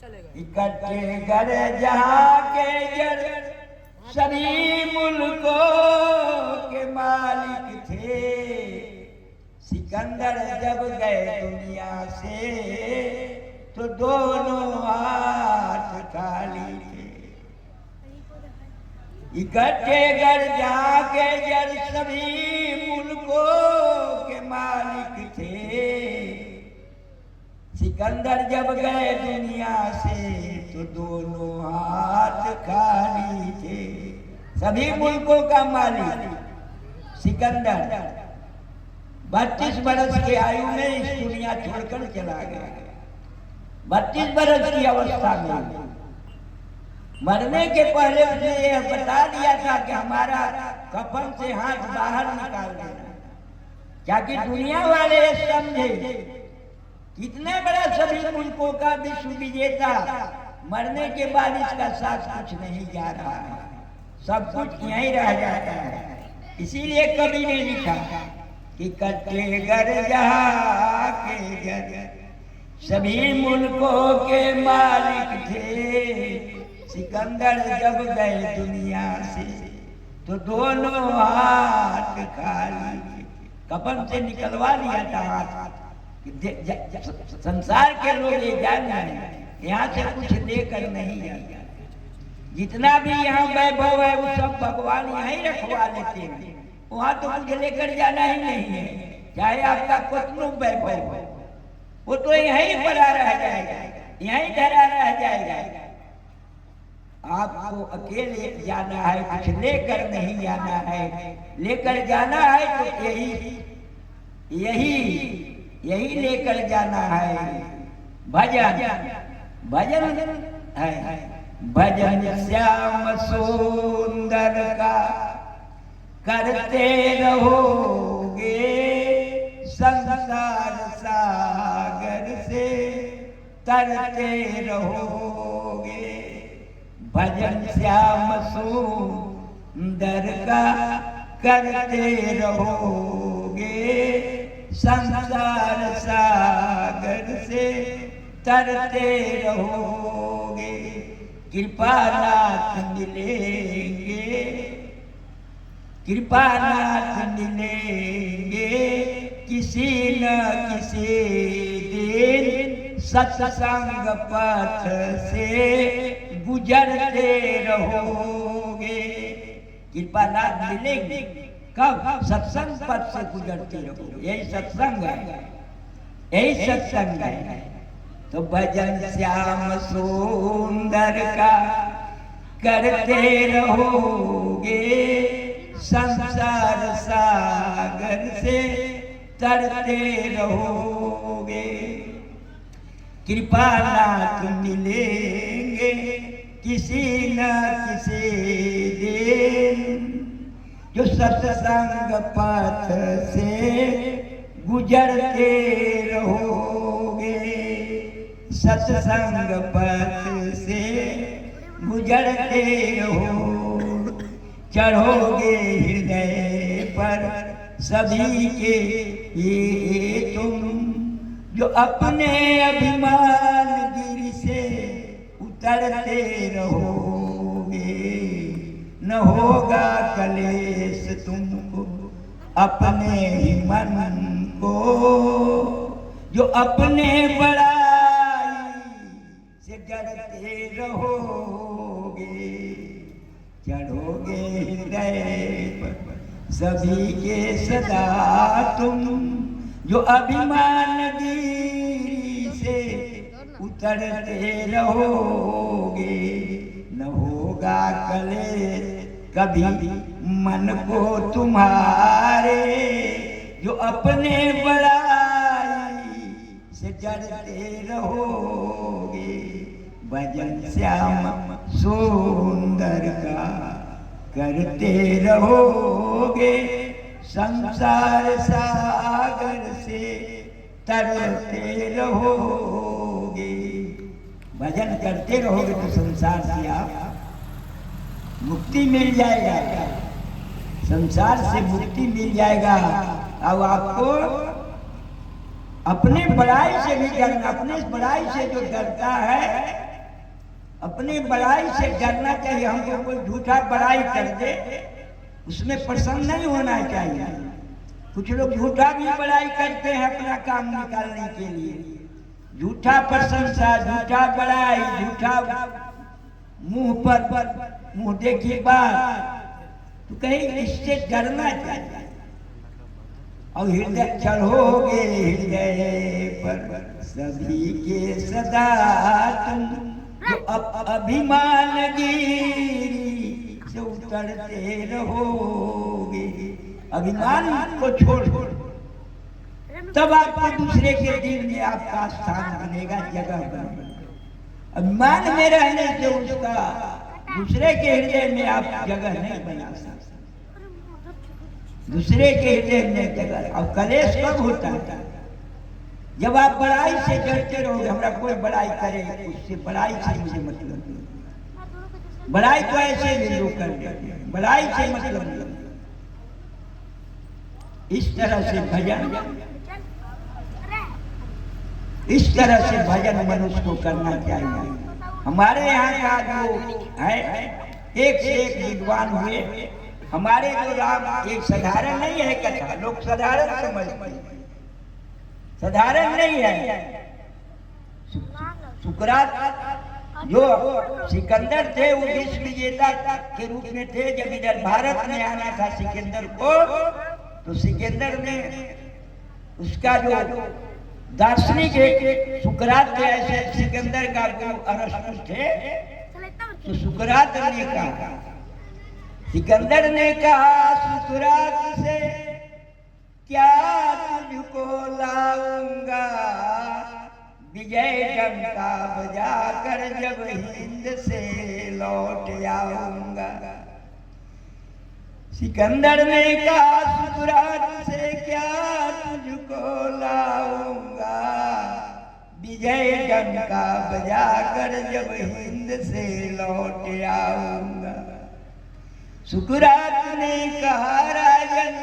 इकट्ठे कर जहाँ के जड़ सभी मुल्कों के मालिक थे। सिकंदर जब गए दुनिया से तो दोनों हाथ खाली थे। इकट्ठे कर जहाँ के जड़ सभी मुल्कों के मालिक थे। सिकंदर जब गए दुनिया से तो दोनों हाथ खाली थे। सभी मुल्कों का मालिक सिकंदर 32 बरस की आयु में इस दुनिया छोड़कर चला गया। 32 बरस की अवस्था में मरने के पहले उसने यह बता दिया था कि हमारा कफन से हाथ बाहर निकाल देना, ताकि दुनिया वाले समझे कितना बड़ा सभी मुल्कों का विश्व विजेता मरने के बाद इसका साथ कुछ नहीं जा रहा है, सब कुछ यहीं रह जाता है। इसीलिए कवि ने लिखा कि कट्टे गर जहाँ के गर सभी मुल्कों के मालिक थे। सिकंदर जब गए दुनिया से तो दोनों हाथ खाली थे। कफन से निकलवा लिया था हाथ। संसार के लोग ये जान रहे यहाँ से कुछ लेकर नहीं जाते। जितना भी यहाँ वैभव है वो सब भगवान यहीं रखवा लेते हैं। वहाँ तो कुछ लेकर जाना ही नहीं है, चाहे आपका कितना वैभव हो, वो तो यहीं पड़ा रह जाएगा, यहीं धरा रह जाएगा। आपको अकेले जाना है, कुछ लेकर नहीं जाना है। लेकर जाना है तो यही लेकर जाना है। भजन है, भजन श्याम सुंदर का करते रहोगे, संसार सागर से तरते रहोगे। भजन श्याम सुंदर का करते रहोगे, संसार सागर से तरते रहोगे। कृपानाथ मिलेंगे, कृपानाथ मिलेंगे किसी न किसी दिन। सत्संग पथ से गुजरते रहोगे। कृपानाथ मिलेंगे कब? सत्संग पथ से गुजरते रहोगे। यही सत्संग है, यही सत्संग है। तो भजन श्याम सुंदर का करते रहोगे, संसार सागर से तरते रहोगे। कृपानाथ मिलेंगे किसी न किसी दिन, जो सत्संग पथ से गुजरते रहोगे। सत्संग पथ से गुजरते रहो, चढ़ोगे हृदय पर सभी के ये तुम, जो अपने अभिमान गिर से उतरते रहोगे। न होगा कलेश तुमको अपने ही मन को, जो अपने बड़ाई से डरते रहोगे। चढ़ोगे हृदय पर सभी के सदा तुम, जो अभिमान गिरी से उतरते रहोगे। न होगा कलेश कभी मन को तुम्हारे, जो अपने बड़ाई से डरते रहोगे। भजन श्याम सुंदर का करते रहोगे, संसार सागर से तरते रहोगे। भजन करते रहोगे तो संसार से आप मुक्ति मिल जाएगा, संसार से मुक्ति मिल जाएगा। अब आपको अपनी बड़ाई से भी डरना, अपनी बड़ाई से जो डरता है, अपनी बड़ाई से डरना चाहिए। हमको कोई झूठा बड़ाई कर दे उसमें प्रसन्न नहीं होना चाहिए। कुछ लोग झूठा भी बड़ाई करते हैं अपना काम निकालने के लिए, झूठा प्रशंसा, झूठा बड़ाई, झूठा मुंह पर मुंह देखी बात, तो कहीं इससे डरना चाहिए। और हृदय चढ़ोगे हृदय पर सभी के सदा तुम, जो अभिमान गिरी से उतरते रहोगे। अभिमान को छोड़ तब आपको दूसरे के दिल में आपका स्थान बनेगा, जगह बनेगा। अभिमान में रहने से उसका दूसरे के हृदय में आप जगह नहीं बना सकते, दूसरे के हृदय में जगह। अब कलेश कब होता है? जब आप बड़ाई से डरते रहोगे, हमरा कोई बड़ाई करे उससे, बड़ाई से मुझे मतलब नहीं। बड़ाई तो ऐसे भी लोग कर देते हैं, बड़ाई से मतलब नहीं। इस तरह से भजन, इस तरह से भजन मनुष्य को करना चाहिए। हमारे यहाँ का जो है एक से एक विद्वान हुए। हमारे जो राम एक साधारण नहीं है कथा, लोग साधारण समझते हैं, साधारण नहीं है। सुकरात जो सिकंदर थे वो विश्व विजेता के रूप में थे। जब इधर भारत में आना था सिकंदर को, तो सिकंदर ने उसका जो दार्शनिक एक सुकरात थे, ऐसे सिकंदर का गुरु अरस्तु थे। तो सुकरात ने कहा, सिकंदर ने कहा सुकरात से, क्या तुझको लाऊंगा विजय डंका बजाकर जब हिंद से लौट आऊंगा। सिकंदर ने कहा सुकरात से, क्या तुझको लाऊंगा विजय डंका बजाकर जब हिंद से लौट आऊंगा। सुकरात ने कहा राजन,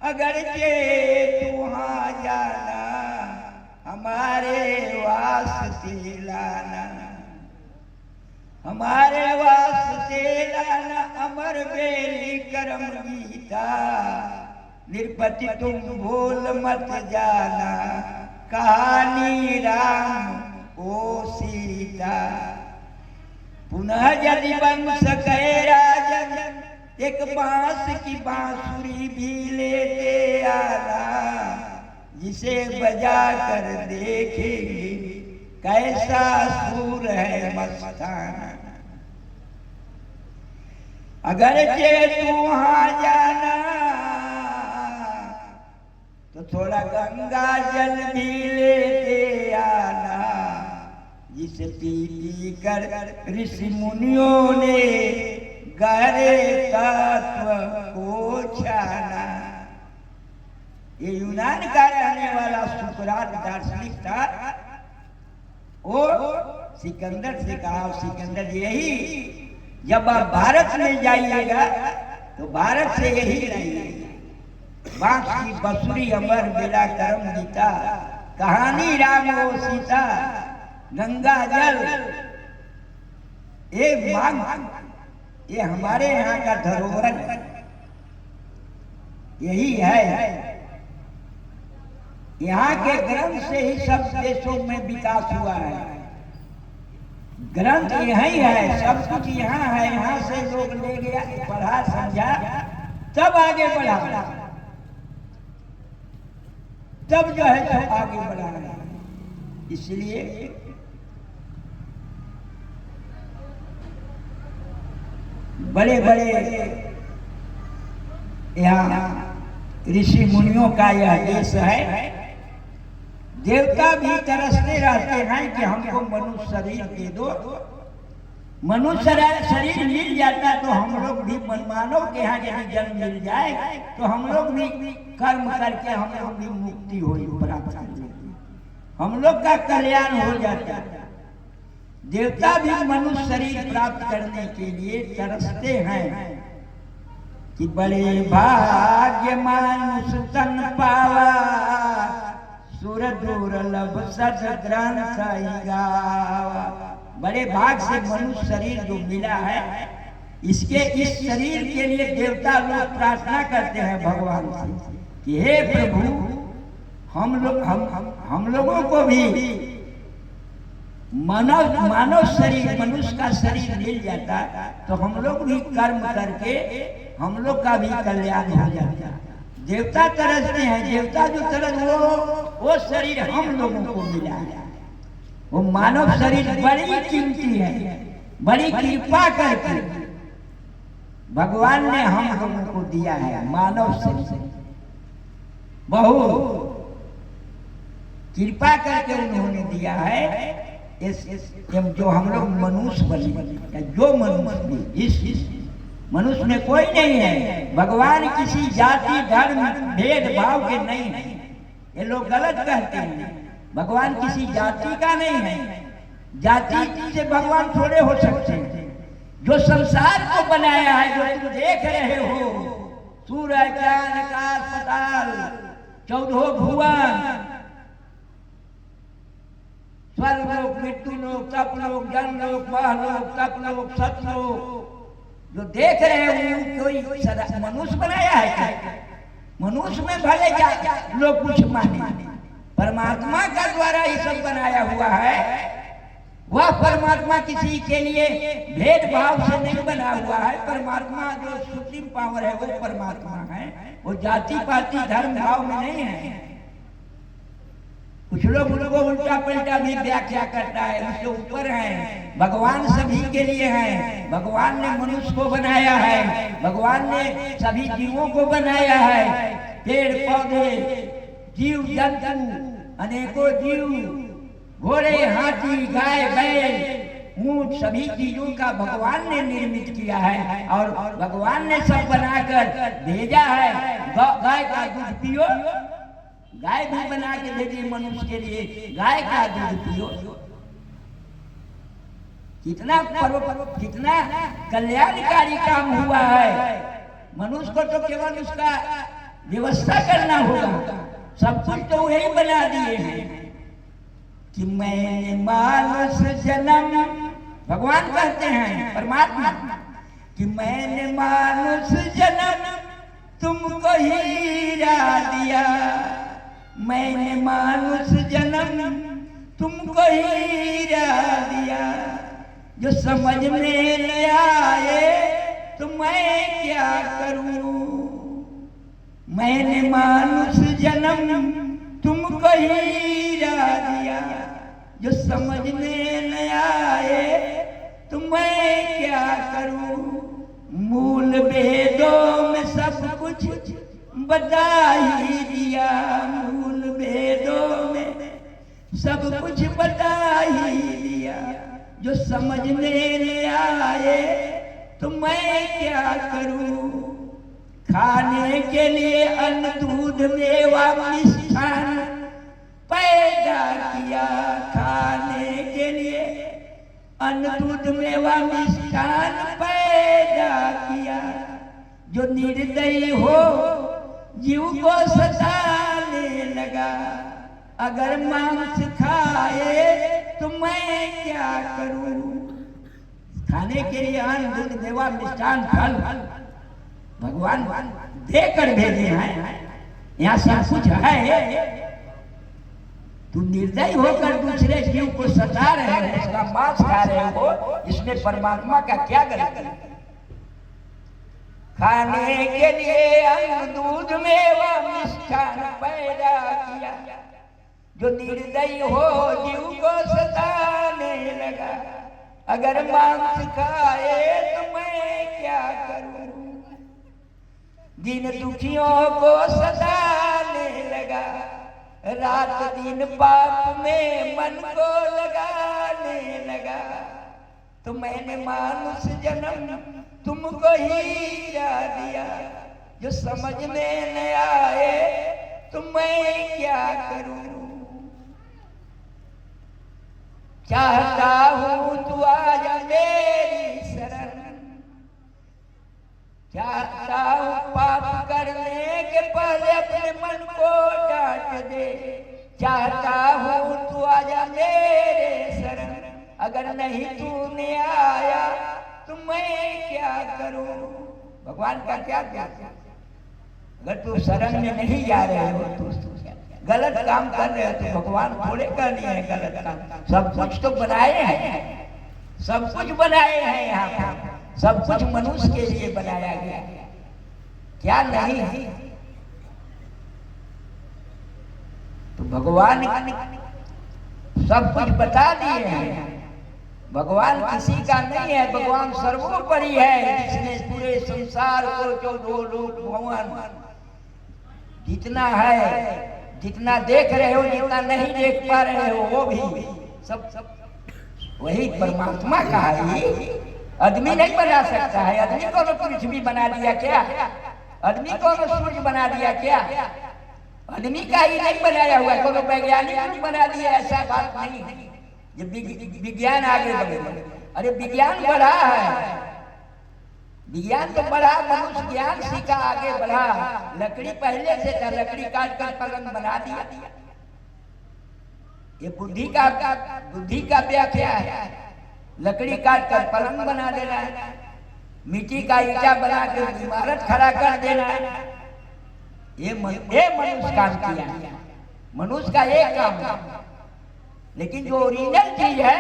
अगरचे तू वहां जाना हमारे वास्ते लाना, हमारे वास्ते लाना अमर बेली करम गीता। निरपति तुम भूल मत जाना, कहानी राम ओ सीता। पुनः यदि बन सके राजन, एक बांस की बांसुरी भी लेते आना, जिसे बजा कर देखेंगे कैसा सुर है मस्ताना। अगर तू वहां जाना तो थोड़ा गंगा जल भी लेते आना, जिसे पी पी कर ऋषि मुनियों ने गहरे तत्व को छाना। ये यूनान का रहने वाला सुकरात दार्शनिक था। वो सिकंदर से कहा, सिकंदर यही जब आप भारत में जाइएगा तो भारत से यही लाइएगा, बांस की बंसुरी अमर बेला करम गीता, कहानी राम ओ सीता, गंगा जल। ये मांग, ये हमारे यहाँ का धरोहर यही है। यहाँ के ग्रंथ से ही सब देशों में विकास हुआ है। ग्रंथ यही है, सब कुछ यहाँ है। यहाँ से लोग ले गया, पढ़ा समझा, तब आगे बढ़ा, तब जो है तो आगे बढ़ाना। इसलिए बड़े बड़े यहाँ ऋषि मुनियों का यह देश है। देवता भी तरसते रहते हैं कि हमको मनुष्य शरीर दे दो। मनुष्य शरीर मिल जाता तो हम लोग भी मानव के यहाँ यदि जन्म मिल जाए तो हम लोग भी कर्म करके हम लोग भी मुक्ति हो प्राप्त कर लेते, हम लोग का कल्याण हो जाता। देवता भी मनुष्य शरीर प्राप्त करने के लिए तरसते हैं कि बड़े भाग्य मानुष तन पावा, सुर दुर्लभ सद ग्रंथ गावा। बड़े भाग से मनुष्य शरीर जो मिला है, इसके इस शरीर के लिए देवता लोग प्रार्थना करते हैं भगवान से कि हे प्रभु, हम लोगों को भी मानव शरीर, मनुष्य का शरीर मिल जाता तो हम लोग भी कर्म करके हम लोग का भी कल्याण हो जाता। देवता तरसते हैं, देवता जो तरस वो शरीर हम लोगों को मिला है। वो मानव शरीर बड़ी कीमती है, बड़ी कृपा करके भगवान ने हम लोगों को दिया है। मानव शरीर बहुत कृपा करके उन्होंने दिया है। जो हम लोग मनुष्य बने, जो मनुष्य भी, इस मनुष्य में कोई नहीं है। भगवान किसी जाति धर्म भेदभाव के नहीं है। ये लोग गलत कहते हैं। भगवान किसी जाति का नहीं है। जाति से भगवान थोड़े हो सकते हैं। जो संसार को बनाया है, जो तुम देख रहे हो, सूर्य चांद आकाश पाताल, 14 भुवन, स्वर्गलोक, मृत्युलोक, तपलोक, जनलोक, महलोक, तपलोक, सतलोक, जो देख रहे हो कोई मनुष्य बनाया है क्या? मनुष्य में भले क्या लोग कुछ माने, परमात्मा का द्वारा ही सब बनाया हुआ है। वह परमात्मा किसी के लिए भेदभाव से नहीं बना हुआ है। परमात्मा जो सुप्रीम पावर है वो परमात्मा है, वो जाति पाति धर्म भाव में नहीं है। कुछ लोग उनको उल्टा पलटा भी व्याख्या करता है, उससे ऊपर है। भगवान सभी के लिए है। भगवान ने मनुष्य को बनाया है, भगवान ने सभी जीवों को बनाया है। पेड़ पौधे, जीव जंतु, अनेकों जीव, घोड़े, हाथी, गाय, बैल, ऊंट, सभी चीजों का भगवान ने निर्मित किया है और भगवान ने सब बनाकर भेजा है। गाय का दूध पियो, गाय भी बना के भेजी मनुष्य के लिए, गाय का दूध पियो। कितना कल्याणकारी काम हुआ है। मनुष्य को तो केवल उसका व्यवस्था करना होगा, सब कुछ तो वही बना दिए हैं। कि मैंने मानस जन्म, भगवान कहते हैं परमात्मा, कि मैंने मानुष जन्म तुमको हीरा दिया। मैंने मानुष जन्म तुमको हीरा दिया। जो समझ में न आए तो मैं क्या करूं। मैंने मानुष जन्म तुमको हीरा दिया। जो समझ में न आए तो मैं क्या करूं। मूल वेदों में सब कुछ बता ही दिया। मूल वेदों में सब कुछ बता ही दिया। जो समझ में न आए तो मैं क्या करूं। खाने के लिए अन्न दूध मेवा मिष्ठान पैदा किया। खाने के लिए अन्न दूध मेवा मिष्ठान पैदा किया। जो निर्दयी हो जीव को सताने लगा। अगर मांस खाए तो मैं क्या करूं। खाने के लिए अन्न दूध मेवा मिष्ठान फल भगवान देकर भेजे हैं। यहाँ सब कुछ है। तुम निर्दयी होकर दूसरे जीव को सता रहे हो, उसका मांस खा रहे हो, इसमें परमात्मा का क्या गलती। खाने के लिए अन्न दूध मेवा मिष्ठान पैदा किया। जो निर्दयी हो जीव को सताने लगा। अगर मांस खाए तो मैं क्या करूं। दिन दुखियों को सताने लगा। रात दिन पाप में मन को लगाने लगा। तो मैंने मानुष जन्म तुमको हीरा दिया। जो समझ में न आए तो मैं क्या करूं। चाहता हूं तू आ जा मेरी शरण। चाहता हूं पाप करने के पहले अपने मन को डांट दे। चाहता अगर नहीं तूने आया तो मैं क्या करूं। भगवान का क्या क्या, अगर तू शरण में नहीं जा रहे हो तो गलत काम कर रहे हो तो भगवान थोड़े करनी है गलत काम। सब कुछ तो बनाए हैं, सब कुछ बनाए हैं, यहाँ पर सब कुछ मनुष्य के लिए बनाया गया, क्या नहीं है। तो भगवान सब कुछ बता दिए हैं। भगवान किसी का नहीं है, भगवान सर्वोपरि है, जिसने पूरे संसार को जो लोक भवन जितना है, जितना देख रहे हो, जितना नहीं देख पा रहे हो, वो भी सब वही परमात्मा का है। आदमी नहीं बना सकता है। आदमी को पृथ्वी बना दिया क्या? आदमी को सूर्य बना दिया क्या? आदमी का ही नहीं बनाया हुआ, कोनो वैज्ञानिक बना दिया, ऐसा बात नहीं है। ये विज्ञान आगे बढ़े, अरे विज्ञान बढ़ा है, विज्ञान तो बढ़ा, मनुष्य ज्ञान सीखा, आगे बढ़ा। लकड़ी पहले से था, लकड़ी काट कर पलंग बना दिया। ये बुद्धि का व्याख्या है। लकड़ी काट कर पलंग बना देना है, मिट्टी का ईटा बना कर इमारत खड़ा कर देना है। ये मनुष्य काम किया, मनुष्य का एक काम है। लेकिन जो ओरिजिनल चीज है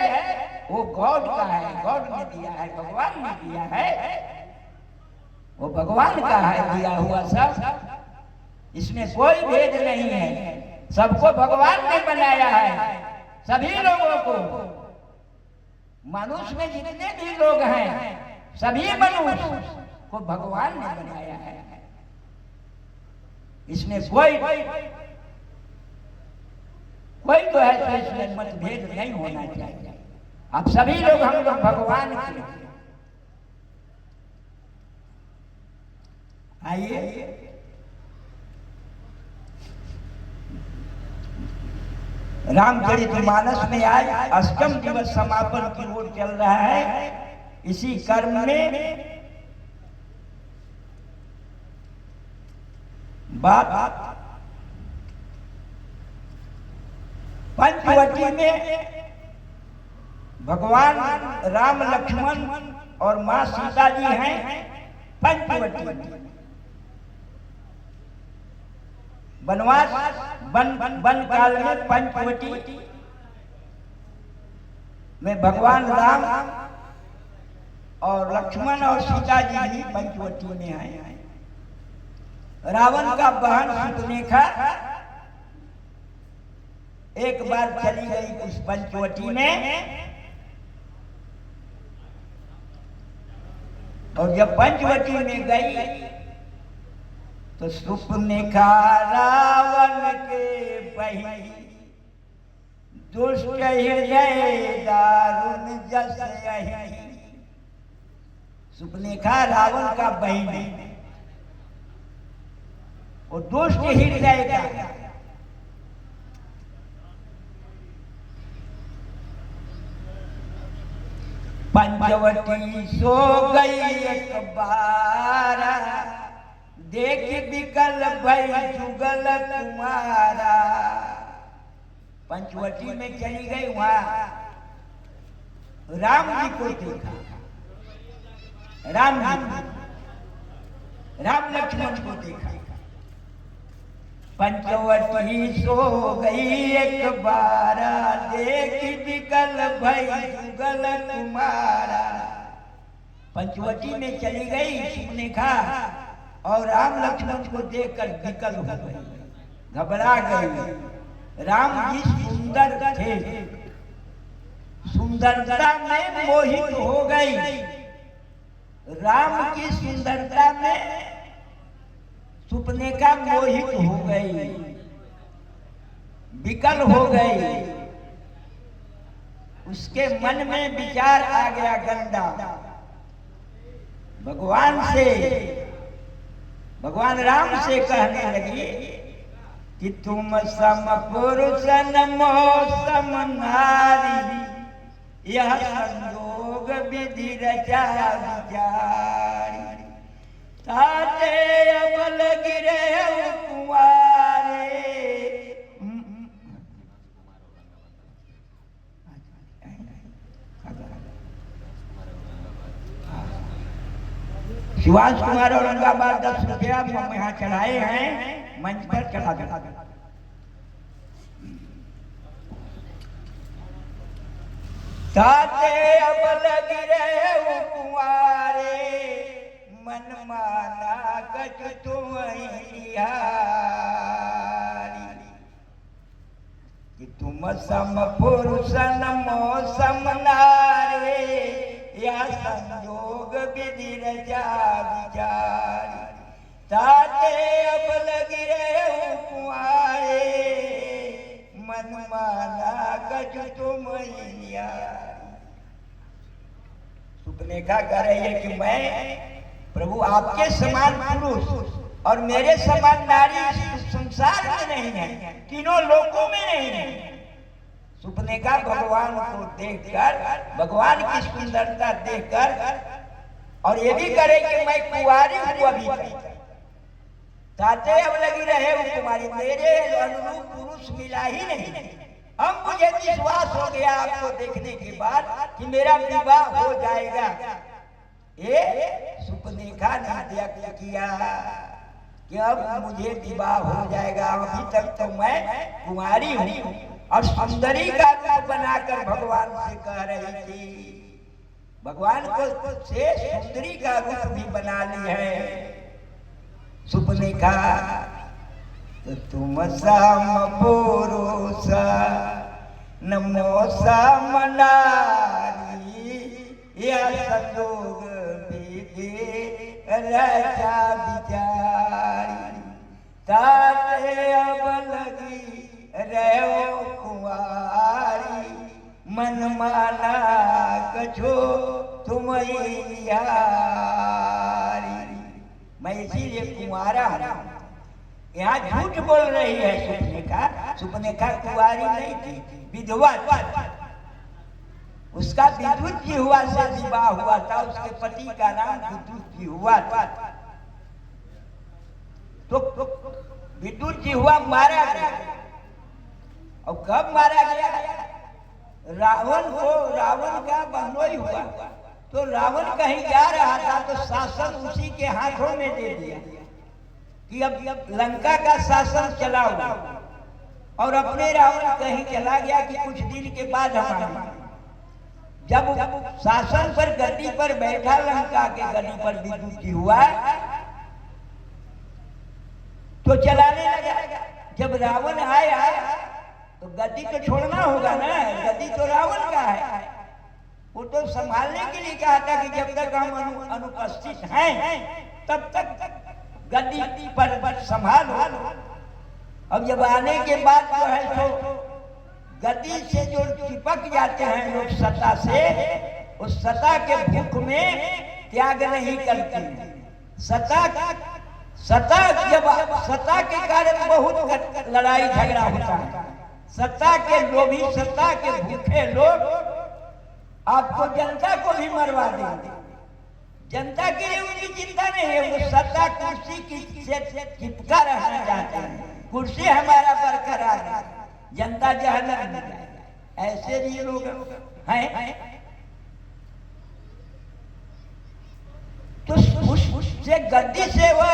वो गॉड का है, गॉड ने दिया है, भगवान ने दिया है, वो भगवान का है दिया हुआ सब। इसमें कोई भेद नहीं है, सबको भगवान ने बनाया है। सभी लोगों को, मनुष्य में जितने भी लोग हैं, सभी मनुष्य को भगवान ने बनाया है। इसमें कोई तो है तो इसमें मतभेद नहीं होना चाहिए। अब सभी लोग हम लोग भगवान के। आइए रामचरितमानस में आज अष्टम दिवस समापन की ओर चल रहा है। इसी कर्म में बात पंचवटी में भगवान राम, लक्ष्मण और मां सीता जी हैं। पंचवटी में वनवास वन काल में पंचवटी में भगवान राम और लक्ष्मण और सीता जी भी पंचवटी में आए। रावण का बहन शूर्पणखा एक बार चली गई उस पंचवटी में, और जब पंचवटी में गई तो शूर्पणखा रावण के बही, दुष्ट हृदय दारुण जस यही। शूर्पणखा रावण का बहन है, और दुष्ट हृदय का। पंचवटी सो गई एक बार, देख बिकल भई जुगल तुम्हारा। पंचवटी में चली गई, वहां राम जी को देखा, राम लक्ष्मण को देखा। पंचवटी सो गई एक बार, देख बिकल भई जुगल तुम्हारा। पंचवटी में चली गई शूर्पणखा और राम लक्ष्मण को देखकर विकल हो गई, घबरा गई। राम जी सुंदर थे, सुंदरता में मोहित हो गई। राम की सुंदरता में शूर्पणखा मोहित हो गई, विकल हो गई। उसके मन में विचार आ गया गंदा, भगवान राम से कहने लगी कि तुम सम पुरुष नमो सम नारी, यह संयोग विधि रचा विचारी। ताते अमल गिरे कुंवारे, शिवांश कुमार औरंगाबाद 10 रुपया हम यहाँ चढ़ाए हैं, मंच पर चढ़ा दे। ताते अब लग रहे कुंवारे मन माना कछ तुम कि तुम सम पुरुष मौसम नारे या संयोग विधि रचा विचारी। ताते अब लग रहे कुंवारे मन माना कछ तुम सुपनेखा कह रही है कि मैं प्रभु आपके समान पुरुष और मेरे समान नारी संसार में नहीं है, तीनों लोकों में नहीं है। सुपनेखा भगवान को देखकर, भगवान की सुंदरता देखकर और ये भी करे कि मैं कुंवारी हूँ अभी तक। ताते अब लगी रहे वो कुमारी, मेरे अनुरूप पुरुष मिला ही नहीं। अब मुझे विश्वास हो गया आपको देखने के बाद कि मेरा विवाह हो जाएगा। ये सुपनेखा ने व्यक्त किया कि अब मुझे विवाह हो जाएगा। अभी तक तो मैं कुमारी हूँ और सुंदरी का रूप बनाकर भगवान से कह रही थी। भगवान को से सुंदरी का रूप भी बना ली है सुपनेखा। तो तुम सम पुरुष नमो सम नारी या संयोग विधि रचा विचारी। ताते अब लगी रहो कुंवारी मन माना कछो तुम यारी। मैं इसीलिए कुंवारा हूँ। यहाँ झूठ बोल रही है सुपनेखा। सुपनेखा कुंवारी नहीं थी, विधवा। उसका विद्युत जी हुआ से विवाह हुआ था। उसके पति का नाम विद्युत जी हुआ था। तो विद्युत जी हुआ मारा गया। और कब मारा गया? रावण का बहनोई हुआ। तो रावण कहीं जा रहा था तो शासन उसी के हाथों में दे दिया कि अब लंका का शासन चला हुआ। और अपने रावण कहीं चला गया कि कुछ दिन के बाद हमारा जब शासन पर गद्दी पर बैठा, लंका के गद्दी पर विद्युत जी हुआ तो चलाने लगा। जब रावण आया तो गद्दी तो छोड़ना होगा ना, गद्दी तो रावण का है। वो तो संभालने के लिए कहा था कि जब तक हम अनुपस्थित हैं तब तक गद्दी पर संभालो। अब जब आने के बाद जो है तो गद्दी से जो चिपक जाते हैं लोग सत्ता से, उस सत्ता के भूख में त्याग नहीं करते। सत्ता के कारण बहुत लड़ाई झगड़ा होता है। सत्ता के लोभी, सत्ता के भूखे लोग आपको जनता को भी मरवा देंगे। जनता के लिए उनकी चिंता नहीं है, वो सत्ता कुर्सी की से चिपका रहना चाहते हैं। कुर्सी हमारा बरकरार है, जनता जहन्नम में जाएगा। ऐसे भी लोग हैं। तो उससे गद्दी से वह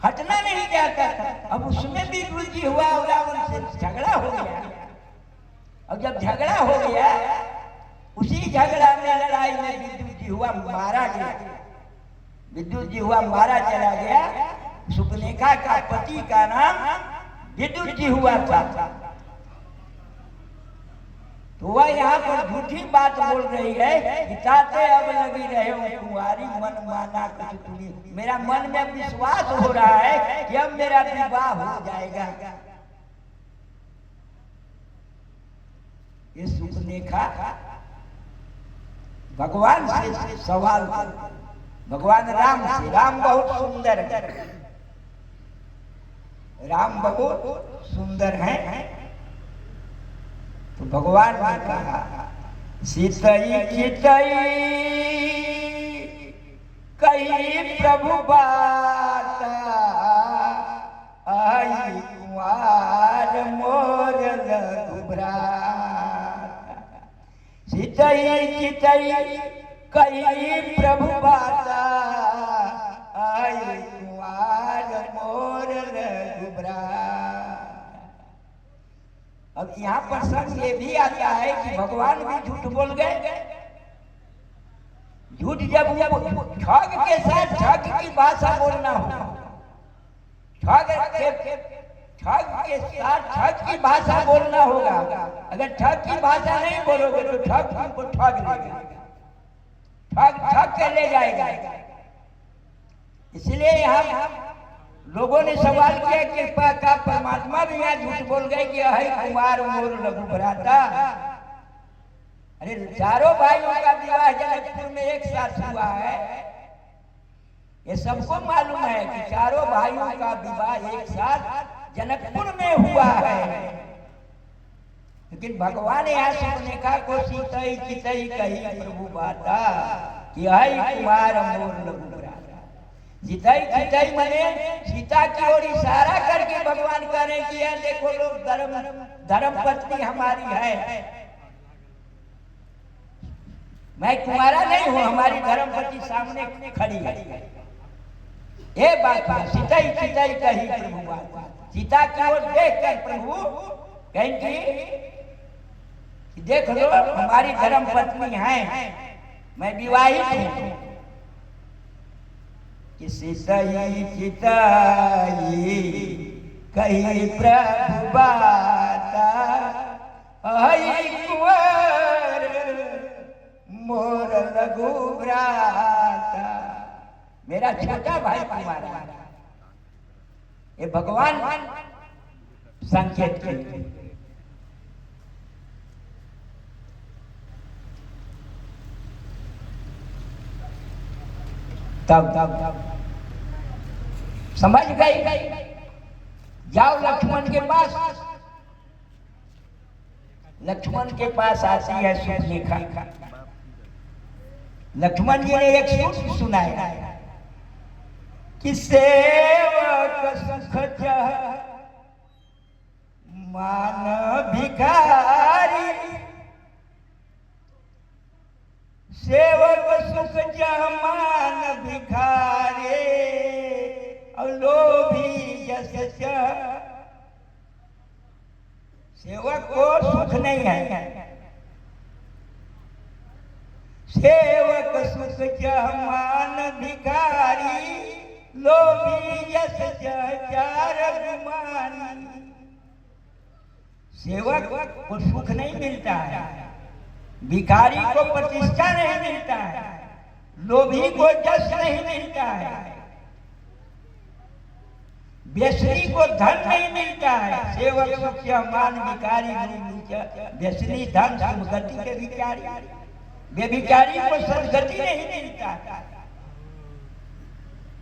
हटना नहीं चाहता था। अब उसमें भी रुचि हुआ और रावण से झगड़ा हो गया। और जब झगड़ा हो गया, उसी झगड़ा में, लड़ाई में विद्युत जी हुआ मारा गया। विद्युत जी हुआ मारा चला गया। सुपनेखा का पति का नाम विद्युत जी हुआ था। तो वह यहाँ पर झूठी बात बोल रही है कि ताते अब लगी रहे हो कुंवारी मन माना कुछ तुम्हें। मेरा मन में विश्वास हो रहा है कि अब मेरा विवाह हो जाएगा। ये सुपनेखा भगवान से सवाल कर, भगवान राम से। राम बहुत सुंदर है, राम बहुत सुंदर है। तो भगवान ने कहा सीतई चितई कही प्रभु बात आई कुमार मोर लघुभ्रात। सीतई चितई कही प्रभु बात आई कुंवार मोर रघुबराता। अब यहाँ पर संग ये भी आता है कि भगवान भी झूठ बोल गए। झूठ जब वो ठग के साथ ठग की भाषा बोलना हो, ठग के साथ ठग की भाषा बोलना होगा। अगर ठग की भाषा नहीं बोलोगे तो ठग तुमको ठग लेगा, ठग के ले जाएगा। इसलिए यहाँ लोगों ने सवाल किया कि का परमात्मा भी यहाँ झूठ बोल गए कि है कुमार मोर रघुबराता। अरे चारों भाइयों का विवाह जनकपुर में एक साथ हुआ है, ये सबको मालूम है कि चारों भाइयों का विवाह एक साथ जनकपुर में हुआ है। लेकिन भगवान यहाँ सुनने का को सीतई चितई कही प्रभु बाता कि है कुमार मोर रघुबराता। चितई चितई मने सीता की ओर इशारा करके भगवान कह रहे कि यह देखो लोग धर्म पत्नी हमारी है, मैं कुमारा नहीं हूं, हमारी धर्मपति सामने खड़ी है। ये बात सीतई चितई कही प्रभु बात। सीता की ओर देखकर प्रभु कहेंगे कि देख लो हमारी धर्मपत्नी है, मैं विवाहित हूं। कि सीतई चितई कही प्रभु बाता आई कुंवर मोर रघुबराता। मेरा छोटा भाई कुमार, ये भगवान संकेत करते। तब समझ गई, जाओ लक्ष्मण के पास। लक्ष्मण के पास आती है सुलेखा। लक्ष्मण जी ने एक सूत्र सुनाया कि सेवक सुख चाह मान भिखारी, सेवक सुख चाह मान भिखारी और लोभी जस चाह। सेवक को सुख नहीं है, सेवक सुख चाह मान भिखारी लोभी यश चार गुमानी। सेवक को सुख नहीं मिलता है, भिखारी को प्रतिष्ठा नहीं मिलता है, लोभी को यश नहीं मिलता है, व्यसनी को धन नहीं मिलता है। सेवक सुख चाह मान भिखारी व्यसनी धन सुगति के भिखारी, व्यभिचारी को सदगति नहीं मिलता।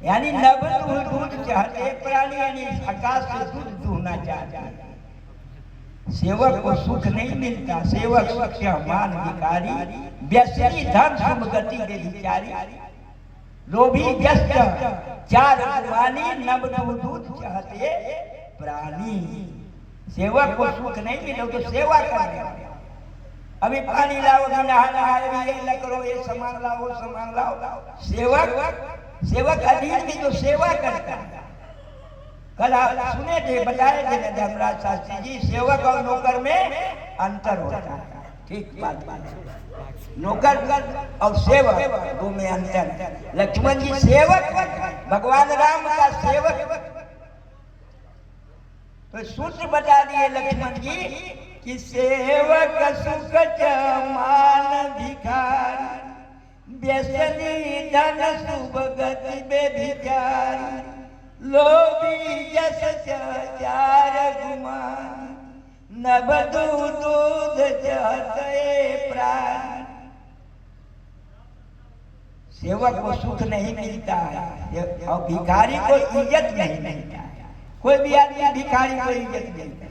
यानी नभ दूध चाहते प्राणी, यानी आकाश से दूध दूहना चाहते। सेवक को सुख नहीं मिलता, सेवक सुख मान भिखारी व्यसनी धन सुगति व्यभिचारी लोभी जस चार गुमानी नभ दूध चाहते प्राणी। सेवक को सुख नहीं मिले तो सेवा करने, अभी पानी लाओ, नहाना है, ये न करो, ये सामान लाओ, वो सामान लाओ। सेवक अधीन भी तो सेवा करता है। कल आप सुने थे, बताए थे धर्मराज शास्त्री जी, सेवक और नौकर में अंतर होता है। ठीक बात, नौकर और सेवक दो में अंतर है। लक्ष्मण जी सेवक, भगवान राम का सेवक। तो सूत्र बता दिए लक्ष्मण जी कि सेवक सुख मान भिखारी व्यसनी धन सुभगति व्यभिचारी लोभी यश चार गुमान नभ दूध चाहते प्राण। सेवक को सुख नहीं मिलता है और भिखारी को इज्जत नहीं मिलता है। कोई भी आदमी भिखारी को इज्जत नहीं देता।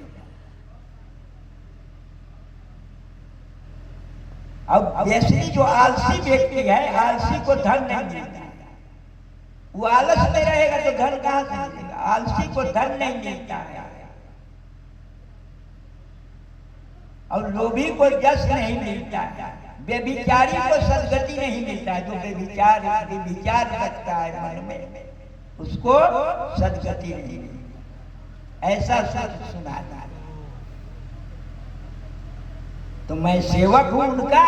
अब व्यसनी जो आलसी व्यक्ति है, आलसी को धन नहीं मिलता। वो आलस में रहेगा तो धन कहां से मिलेगा? आलसी को धन नहीं मिलता है और लोभी को यश नहीं मिलता है, व्यभिचारी को सदगति नहीं मिलता। जो विचार रखता है मन में उसको सदगति नहीं मिलती। ऐसा सच सुनाता है। तो मैं सेवक हूं उनका,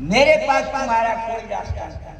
मेरे पास तुम्हारा कोई रास्ता नहीं।